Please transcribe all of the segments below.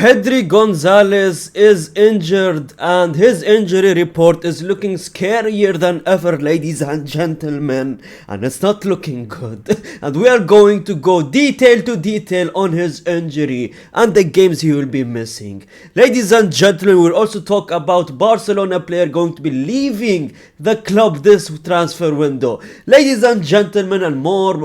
Pedri Gonzalez is injured and his injury report is looking scarier than ever, ladies and gentlemen, and it's not looking good. And we are going to go detail to detail on his injury and the games he will be missing. Ladies and gentlemen, we'll also talk about Barcelona player going to be leaving the club this transfer window. Ladies and gentlemen, and more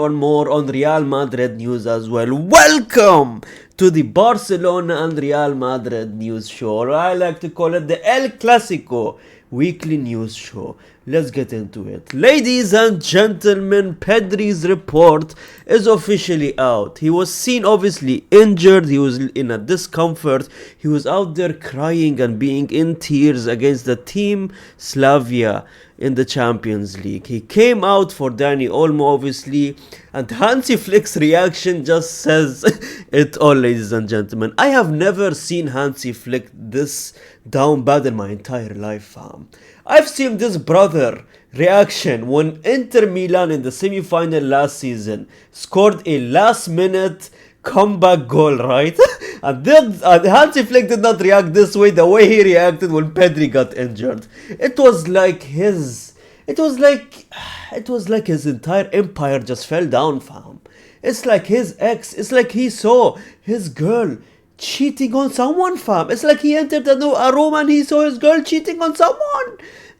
on Real Madrid news as well. Welcome to the Barcelona and Real Madrid news show, or I like to call it the El Clasico weekly news show. Let's get into it. Ladies and gentlemen, Pedri's report is officially out. He was seen obviously injured, he was in a discomfort, he was out there crying and being in tears against the team Slavia in the Champions League. He came out for Dani Olmo obviously, and Hansi Flick's reaction just says it all, ladies and gentlemen. I have never seen Hansi Flick this down bad in my entire life, fam. I've seen this brother reaction when Inter Milan in the semi-final last season scored a last minute comeback goal, right? and Hansi Flick did not react this way, the way he reacted when Pedri got injured. It was like his entire empire just fell down, fam. It's like his ex, it's like he saw his girl cheating on someone, fam. It's like he entered a room and he saw his girl cheating on someone.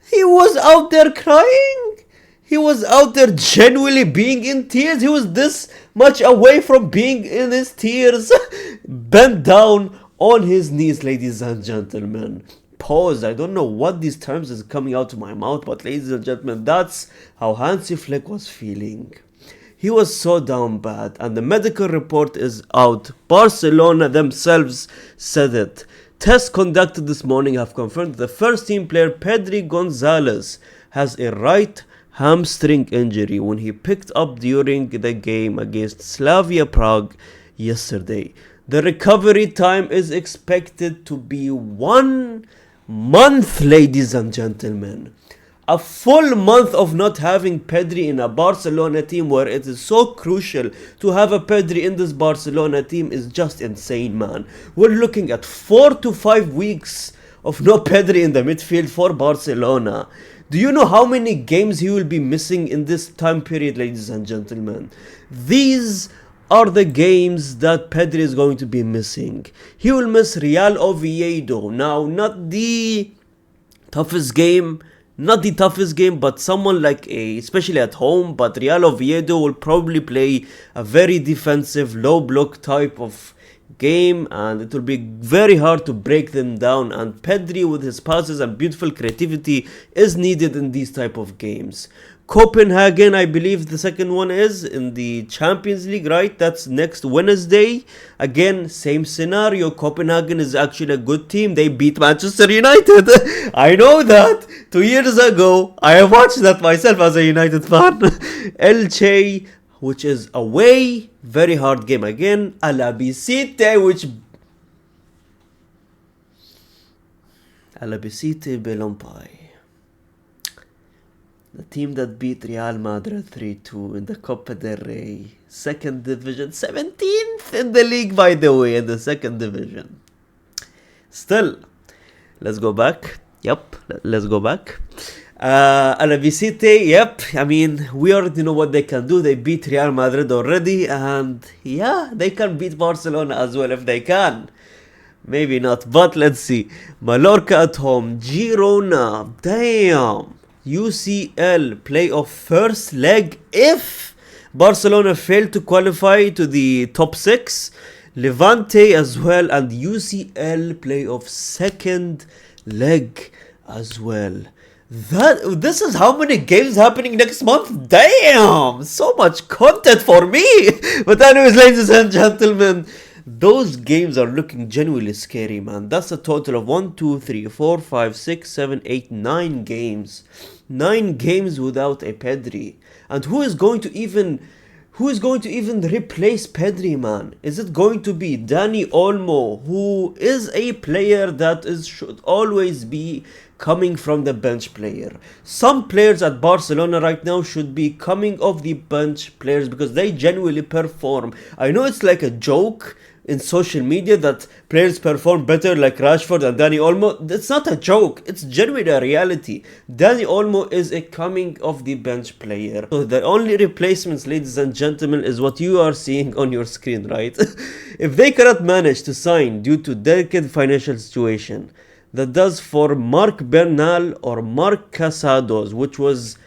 He was out there crying. He was out there genuinely being in tears. He was this much away from being in his tears. Bent down on his knees, ladies and gentlemen. Pause. I don't know what these terms is coming out of my mouth, but ladies and gentlemen, that's how Hansi Flick was feeling. He was so down bad, and the medical report is out. Barcelona themselves said it. Tests conducted this morning have confirmed the first team player Pedri Gonzalez has a right hamstring injury when he picked up during the game against Slavia Prague yesterday. The recovery time is expected to be 1 month, ladies and gentlemen. A full month of not having Pedri in a Barcelona team where it is so crucial to have a Pedri in this Barcelona team is just insane, man. We're looking at 4 to 5 weeks of no Pedri in the midfield for Barcelona. Do you know how many games he will be missing in this time period, ladies and gentlemen? These are the games that Pedri is going to be missing. He will miss Real Oviedo. Now, not the toughest game, but someone like especially at home, but Real Oviedo will probably play a very defensive, low block type of game, and it will be very hard to break them down, and Pedri with his passes and beautiful creativity is needed in these type of games. Copenhagen, I believe the second one is in the Champions League, right? That's next Wednesday. Again, same scenario. Copenhagen is actually a good team. They beat Manchester United. I know that. 2 years ago, I watched that myself as a United fan. Elche, which is away, very hard game again. Alabicete, Belompai. The team that beat Real Madrid 3-2 in the Copa del Rey. Second division, 17th in the league, by the way, in the second division. Still, let's go back. Let's go back. Alabicete, I mean, we already know what they can do. They beat Real Madrid already, and yeah, they can beat Barcelona as well if they can. Maybe not, but let's see. Mallorca at home, Girona, damn. UCL playoff first leg if Barcelona failed to qualify to the top 6. Levante as well, and UCL playoff second leg as well. This is how many games happening next month. Damn, so much content for me. But anyways, ladies and gentlemen, those games are looking genuinely scary, man. That's a total of 1, 2, 3, 4, 5, 6, 7, 8, 9 games. 9 games without a Pedri. And who is going to even replace Pedri, man? Is it going to be Dani Olmo, who is a player that should always be coming from the bench player? Some players at Barcelona right now should be coming off the bench players because they genuinely perform. I know it's like a joke in social media that players perform better like Rashford and Dani Olmo. That's not a joke. It's genuinely a reality. Dani Olmo is a coming off the bench player. So the only replacements, ladies and gentlemen, is what you are seeing on your screen, right? If they cannot manage to sign due to delicate financial situation, that does for Marc Bernal or Marc Casados, which was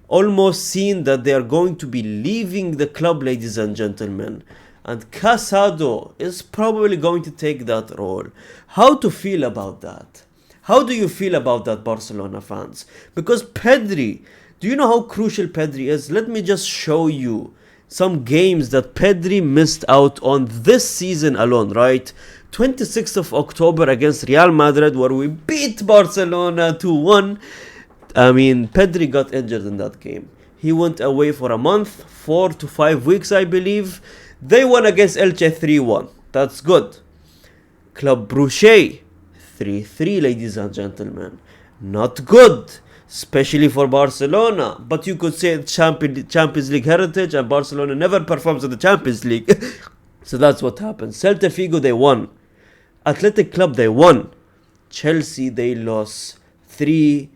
almost seen that they are going to be leaving the club, ladies and gentlemen. And Casado is probably going to take that role. How to feel about that? How do you feel about that, Barcelona fans? Because Pedri, do you know how crucial Pedri is? Let me just show you some games that Pedri missed out on this season alone, right? 26th of October against Real Madrid, where we beat Barcelona 2-1. I mean, Pedri got injured in that game. He went away for a month, 4 to 5 weeks, I believe. They won against Elche 3-1. That's good. Club Brugge 3-3, ladies and gentlemen. Not good, especially for Barcelona. But you could say it's Champions League heritage, and Barcelona never performs in the Champions League. So that's what happened. Celta Vigo, they won. Athletic Club, they won. Chelsea, they lost 3-0.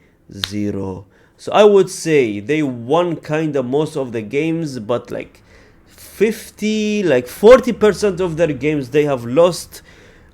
So I would say they won kind of most of the games, but like 40% of their games they have lost,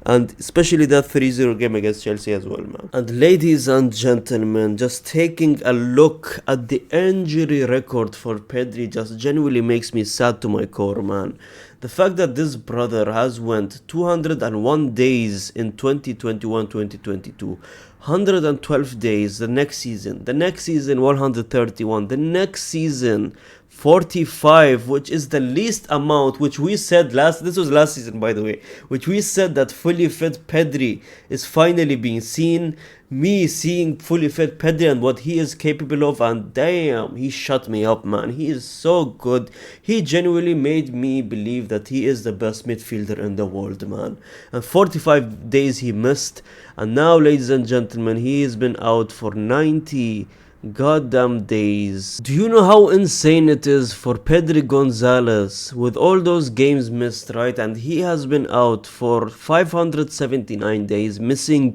and especially that 3-0 game against Chelsea as well, man. And ladies and gentlemen, just taking a look at the injury record for Pedri just genuinely makes me sad to my core, man. The fact that this brother has went 201 days in 2021-2022, 112 days the next season 131, the next season 45, which is the least amount, which we said this was last season, by the way, which we said that fully fit Pedri is finally being seen. Me seeing fully fit Pedri and what he is capable of, and damn, he shut me up, man. He is so good. He genuinely made me believe that he is the best midfielder in the world, man. And 45 days he missed, and now, ladies and gentlemen, he has been out for 90 goddamn days. Do you know how insane it is for Pedri Gonzalez with all those games missed, right? And he has been out for 579 days, missing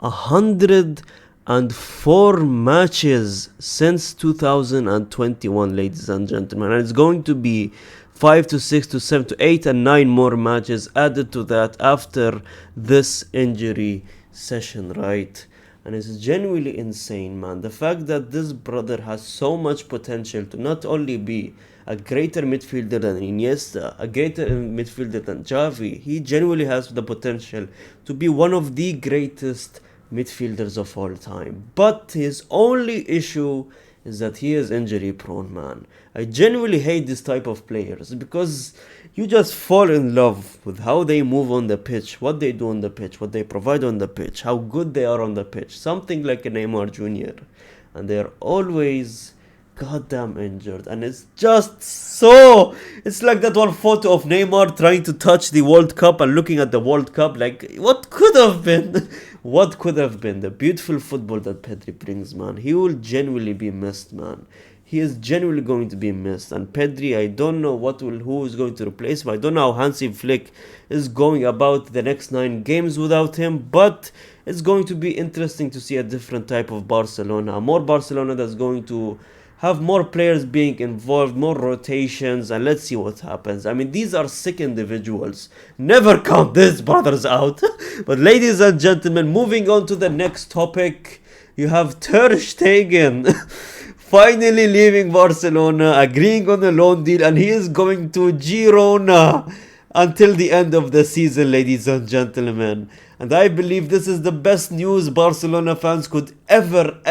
104 matches since 2021, ladies and gentlemen. And it's going to be 5 to 6 to 7 to 8 and 9 more matches added to that after this injury session, right? And it's genuinely insane, man. The fact that this brother has so much potential to not only be a greater midfielder than Iniesta, a greater midfielder than Xavi, he genuinely has the potential to be one of the greatest midfielders of all time. But his only issue is that he is injury prone, man. I genuinely hate this type of players because you just fall in love with how they move on the pitch, what they do on the pitch, what they provide on the pitch, how good they are on the pitch. Something like a Neymar Jr. And they're always goddamn injured, and it's just so, it's like that one photo of Neymar trying to touch the World Cup and looking at the World Cup like what could have been. What could have been. The beautiful football that Pedri brings, man. He will genuinely be missed, man. He is genuinely going to be missed. And Pedri, I don't know who is going to replace him. I don't know how Hansi Flick is going about the next 9 games without him, but it's going to be interesting to see a different type of Barcelona, a more Barcelona that's going to have more players being involved, more rotations, and let's see what happens. I mean, these are sick individuals. Never count these brothers out. But ladies and gentlemen, moving on to the next topic, you have Ter Stegen finally leaving Barcelona, agreeing on a loan deal, and he is going to Girona until the end of the season, ladies and gentlemen. And I believe this is the best news Barcelona fans could ever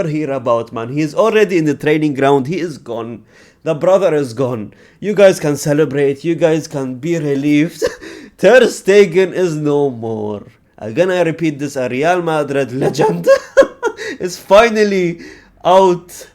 hear about, man. He is already in the training ground. He is gone. The brother is gone. You guys can celebrate. You guys can be relieved. Ter Stegen is no more. Again, I repeat this, a Real Madrid legend is finally out,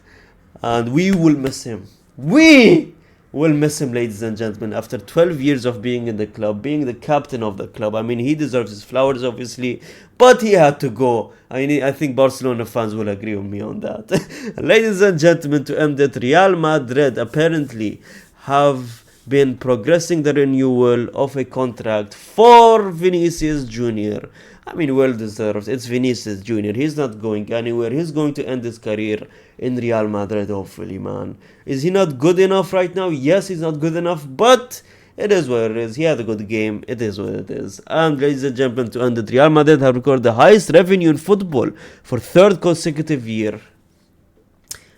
and we will miss him. We will miss him, ladies and gentlemen, after 12 years of being in the club, being the captain of the club. I mean, he deserves his flowers, obviously, but he had to go. I think Barcelona fans will agree with me on that. Ladies and gentlemen, to end it, Real Madrid apparently have been progressing the renewal of a contract for Vinicius Jr. I mean, well deserved. It's Vinicius Jr. He's not going anywhere. He's going to end his career in Real Madrid, hopefully, man. Is he not good enough right now? Yes, he's not good enough, but it is what it is. He had a good game. It is what it is. And ladies and gentlemen, to end it, Real Madrid have recorded the highest revenue in football for third consecutive year.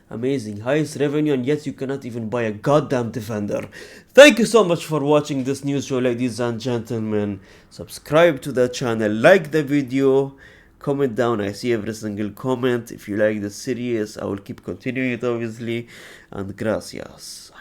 Amazing, highest revenue, and yet you cannot even buy a goddamn defender. Thank you so much for watching this news show, ladies and gentlemen. Subscribe to the channel, like the video, comment down. I see every single comment. If you like the series, I will keep continuing it, obviously. And gracias.